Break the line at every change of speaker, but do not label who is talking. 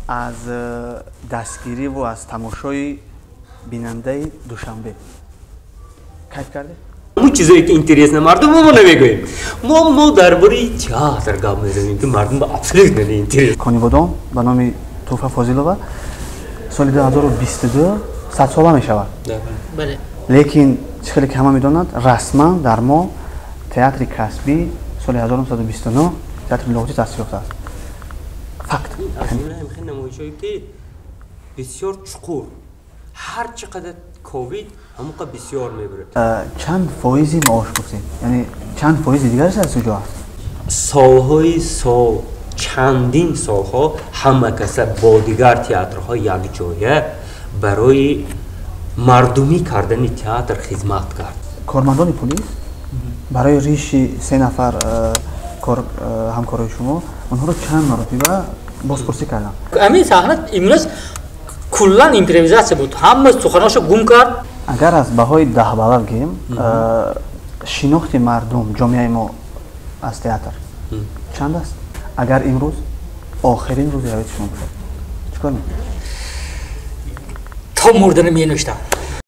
از دستگیری و از تماشای بیننده دوشنبه کیف کرده؟
اون چیزایی که اینترسنه مردم ما نمیگوییم. ما درباره تئاتر گپ میزنیم که مردم با ابسولوت نمی‌اینترس.
کانیبادام به نام توفا فاضلова سال 2022 100 ساله میشود.
بله.
لیکن چیزی که همه میدونند رسما در ما تئاتر کسبی سال 1929 تئاتر ملاقاتی تأسیس یافته است. فقط
همین نمایشایی که بسیار چقور هر چقدر کووید همونقدر بسیار میبره.
چند فایزی معاش پرسید؟ یعنی چند فایز دیگر از کجا هست؟
سالهای سال چندین سالها همه کس با دیگر تئاترها یک جایه برای مردمی کردن تئاتر خدمت کرد.
کارمندان پلیس برای ریشی 3 نفر همکارای شما اونها رو چند مرتبه بازپرسی کردن.
همین صحنه امروز کلا ایمپروویزاسیون بود. همه سخناشو گم کرد.
اگر از بهای 10 بالر بگیم شناخت مردم جامعه ما از تئاتر چند است؟ اگر امروز آخرین روز حیات شما بود چیکار می‌کنید؟
تا مردن می نوشتم.